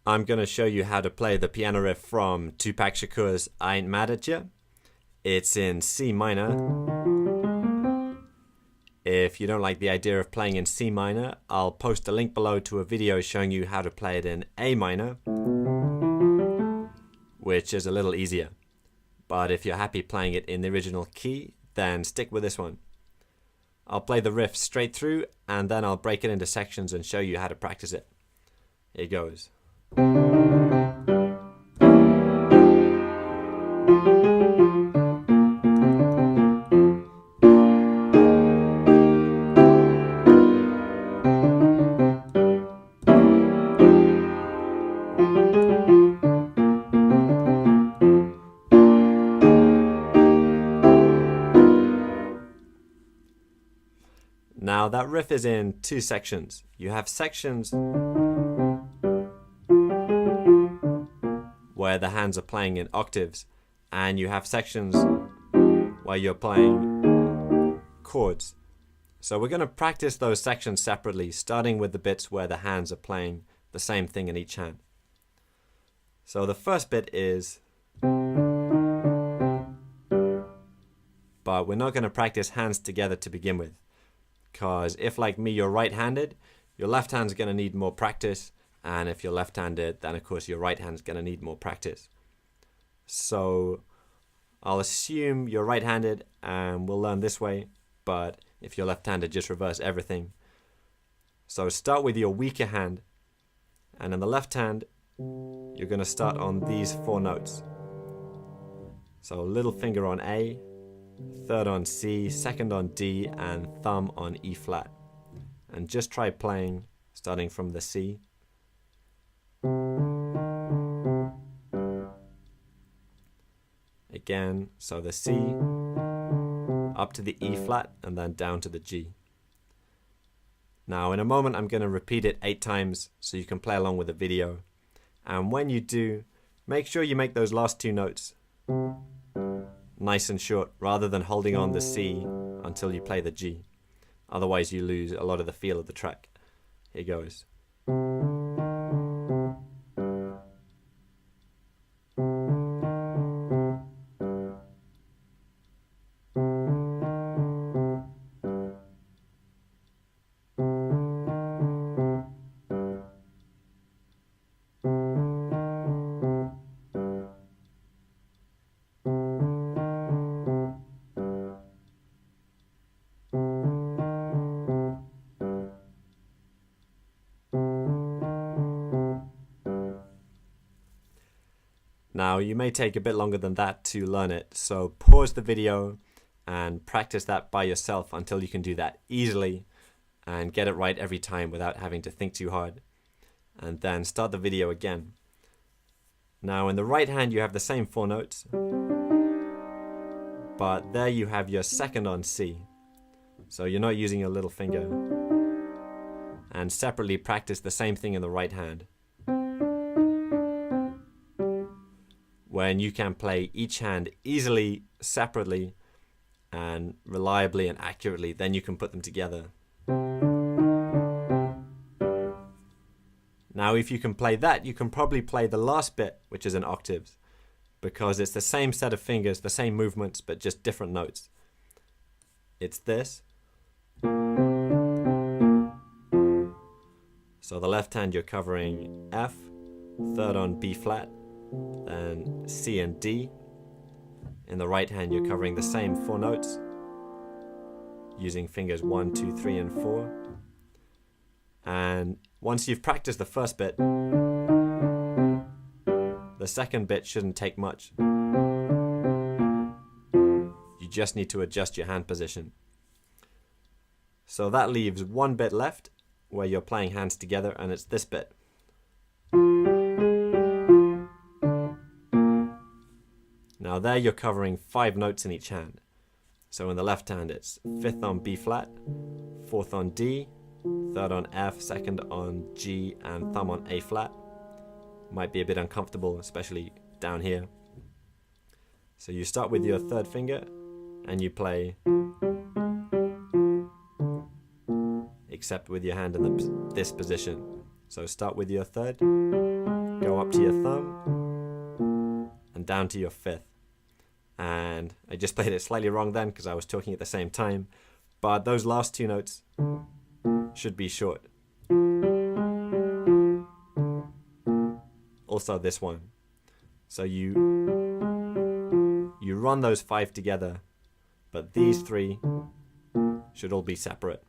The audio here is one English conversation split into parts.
I'm going to show you how to play the piano riff from Tupac Shakur's I Ain't Mad at Ya. It's in C minor. If you don't like the idea of playing in C minor, I'll post a link below to a video showing you how to play it in A minor, which is a little easier. But if you're happy playing it in the original key, then stick with this one. I'll play the riff straight through and then I'll break it into sections and show you how to practice it. Here goes. Now that riff is in two sections. You have sections where the hands are playing in octaves, and you have sections where you're playing chords. So we're going to practice those sections separately, starting with the bits where the hands are playing the same thing in each hand. So the first bit is, but we're not going to practice hands together to begin with. Because if, like me, you're right-handed, your left hand's going to need more practice, and if you're left-handed, then of course your right hand's going to need more practice. So I'll assume you're right-handed and we'll learn this way, but if you're left-handed, just reverse everything. So start with your weaker hand, and in the left hand you're going to start on these four notes. So little finger on A, third on C, second on D, and thumb on E flat. And just try playing starting from the C. Again, so the C, up to the E flat, and then down to the G. Now in a moment I'm going to repeat it 8 times so you can play along with the video. And when you do, make sure you make those last 2 notes nice and short, rather than holding on the C until you play the G. Otherwise you lose a lot of the feel of the track. Here goes. Now you may take a bit longer than that to learn it, so pause the video and practice that by yourself until you can do that easily and get it right every time without having to think too hard. And then start the video again. Now in the right hand you have the same 4 notes, but there you have your second on C. So you're not using your little finger. And separately practice the same thing in the right hand. When you can play each hand easily, separately, and reliably and accurately, then you can put them together. Now if you can play that, you can probably play the last bit, which is in octaves, because it's the same set of fingers, the same movements, but just different notes. It's this. So the left hand you're covering F, third on B flat, then C and D. In the right hand you're covering the same 4 notes using fingers 1, 2, 3 and 4. And once you've practiced the first bit, the second bit shouldn't take much. You just need to adjust your hand position. So that leaves 1 bit left where you're playing hands together, and it's this bit. Now there you're covering 5 notes in each hand. So in the left hand it's 5th on B flat, 4th on D, 3rd on F, 2nd on G, and thumb on A flat. Might be a bit uncomfortable, especially down here. So you start with your 3rd finger and you play, except with your hand in this position. So start with your 3rd, go up to your thumb and down to your fifth. And I just played it slightly wrong then because I was talking at the same time, but those last two notes should be short. Also this one. So you run those 5 together, but these 3 should all be separate.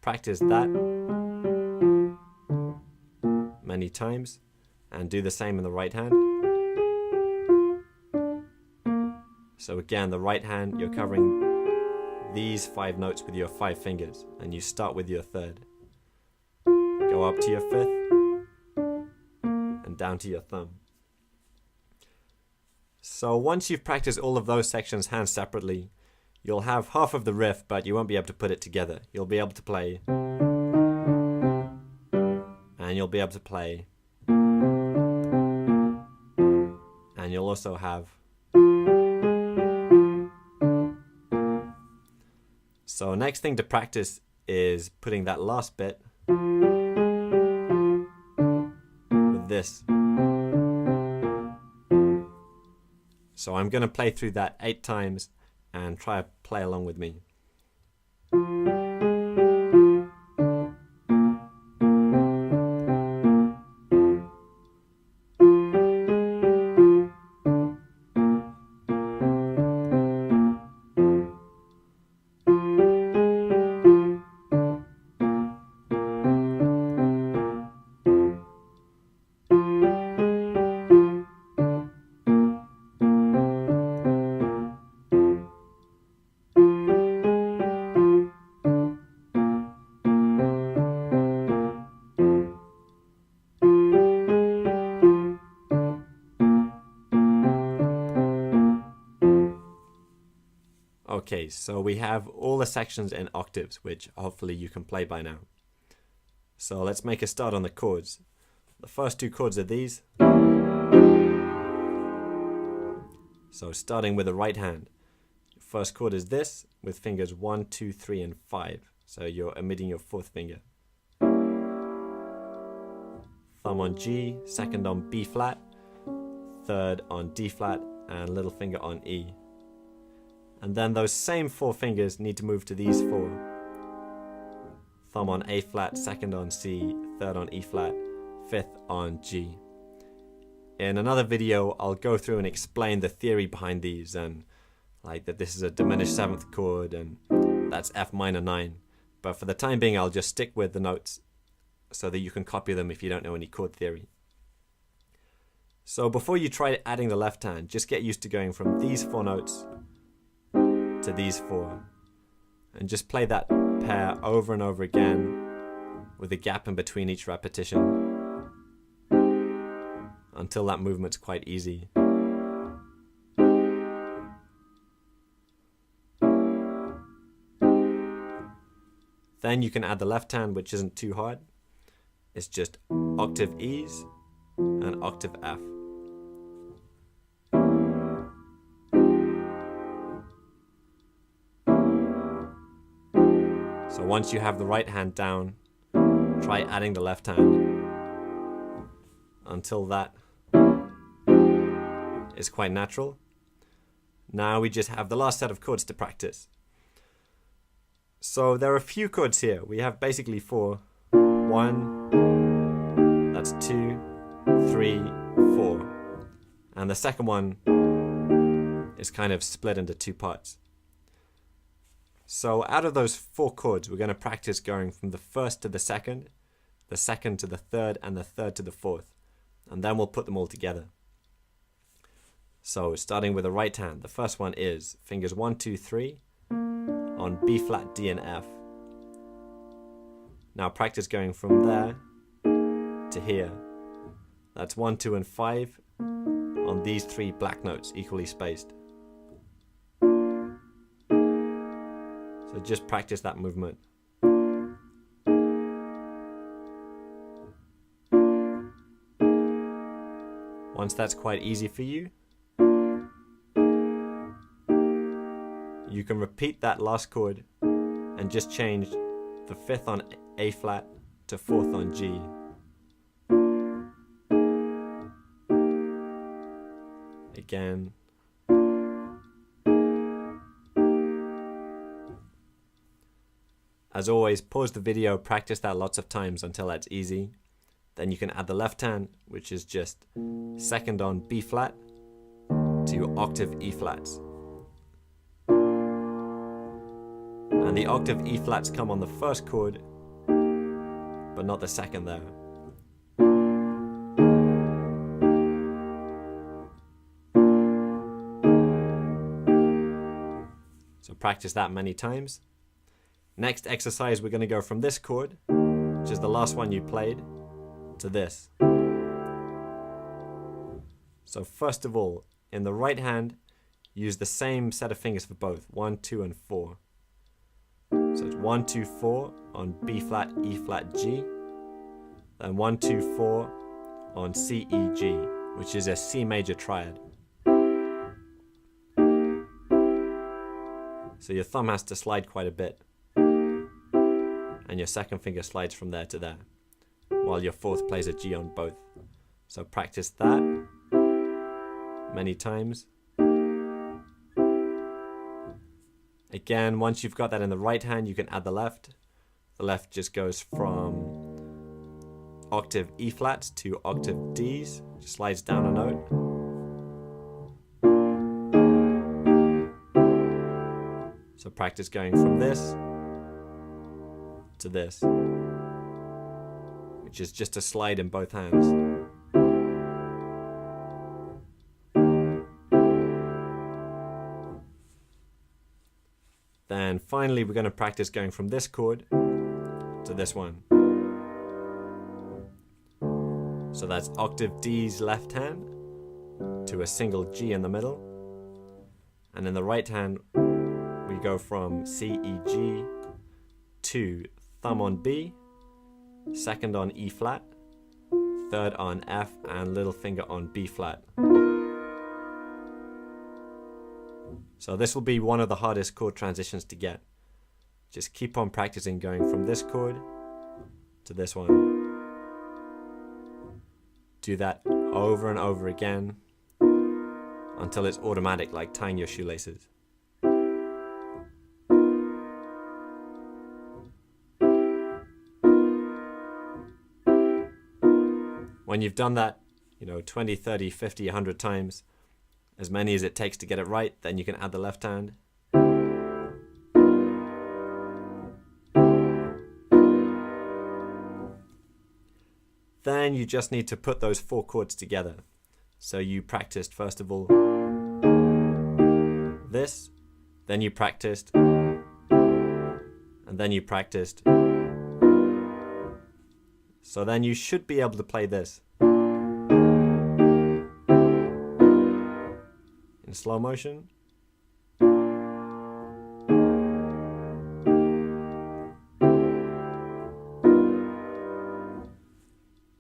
Practice that many times and do the same in the right hand. So again, the right hand, you're covering these 5 notes with your 5 fingers, and you start with your third. Go up to your fifth and down to your thumb. So once you've practiced all of those sections hands separately, you'll have half of the riff, but you won't be able to put it together. You'll be able to play, and you'll be able to play, and you'll also have. So next thing to practice is putting that last bit with this. So I'm going to play through that 8 times and try to play along with me. Okay, so we have all the sections in octaves, which hopefully you can play by now. So let's make a start on the chords. The first 2 chords are these. So starting with the right hand, first chord is this with fingers 1, 2, 3, and 5. So you're omitting your 4th finger. Thumb on G, second on B flat, third on D flat, and little finger on E. And then those same 4 fingers need to move to these 4. Thumb on A flat, second on C, third on E flat, 5th on G. In another video, I'll go through and explain the theory behind these, and like that this is a diminished 7th chord and that's F minor 9. But for the time being, I'll just stick with the notes so that you can copy them if you don't know any chord theory. So before you try adding the left hand, just get used to going from these 4 notes to these 4, and just play that pair over and over again with a gap in between each repetition until that movement's quite easy. Then you can add the left hand, which isn't too hard. It's just octave E's and octave F. So once you have the right hand down, try adding the left hand until that is quite natural. Now we just have the last set of chords to practice. So there are a few chords here. We have basically 4. 1, that's 2, 3, 4. And the second one is kind of split into 2 parts. So out of those 4 chords, we're going to practice going from the first to the second to the third, and the third to the fourth. And then we'll put them all together. So starting with the right hand, the first one is fingers 1, 2, 3 on B flat, D, and F. Now practice going from there to here. That's 1, 2, and 5 on these 3 black notes, equally spaced. So just practice that movement. Once that's quite easy for you, you can repeat that last chord and just change the 5th on A flat to 4th on G. again. As always, pause the video, practice that lots of times until that's easy. Then you can add the left hand, which is just second on B flat to octave E flats. And the octave E flats come on the first chord, but not the second there. So practice that many times. Next exercise, we're going to go from this chord, which is the last one you played, to this. So first of all, in the right hand, use the same set of fingers for both, 1, 2, and 4. So it's 1, 2, 4 on B flat, E flat, G, then 1, 2, 4 on C, E, G, which is a C major triad. So your thumb has to slide quite a bit, and your second finger slides from there to there, while your fourth plays a G on both. So practice that many times. Again, once you've got that in the right hand, you can add the left. The left just goes from octave E flats to octave Ds, just slides down a note. So practice going from this to this, which is just a slide in both hands. Then finally we're going to practice going from this chord to this one. So that's octave D's left hand to a single G in the middle, and in the right hand we go from C, E, G to thumb on B, second on E flat, third on F, and little finger on B flat. So this will be one of the hardest chord transitions to get. Just keep on practicing going from this chord to this one. Do that over and over again until it's automatic, like tying your shoelaces. When you've done that, 20, 30, 50, 100 times, as many as it takes to get it right, then you can add the left hand. Then you just need to put those 4 chords together. So you practiced first of all this, then you practiced, and then you practiced. So then you should be able to play this in slow motion.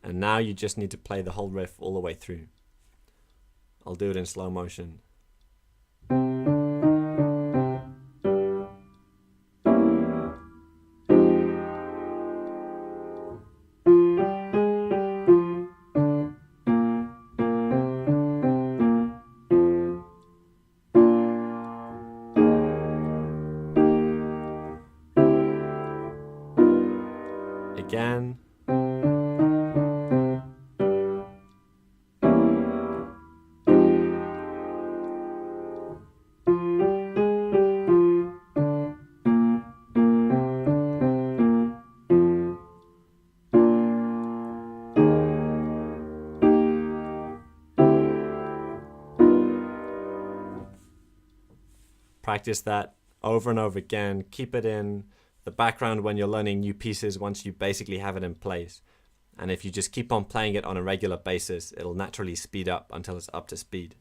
And now you just need to play the whole riff all the way through. I'll do it in slow motion. Again. Practice that over and over again. Keep it in the background when you're learning new pieces once you basically have it in place. And if you just keep on playing it on a regular basis, it'll naturally speed up until it's up to speed.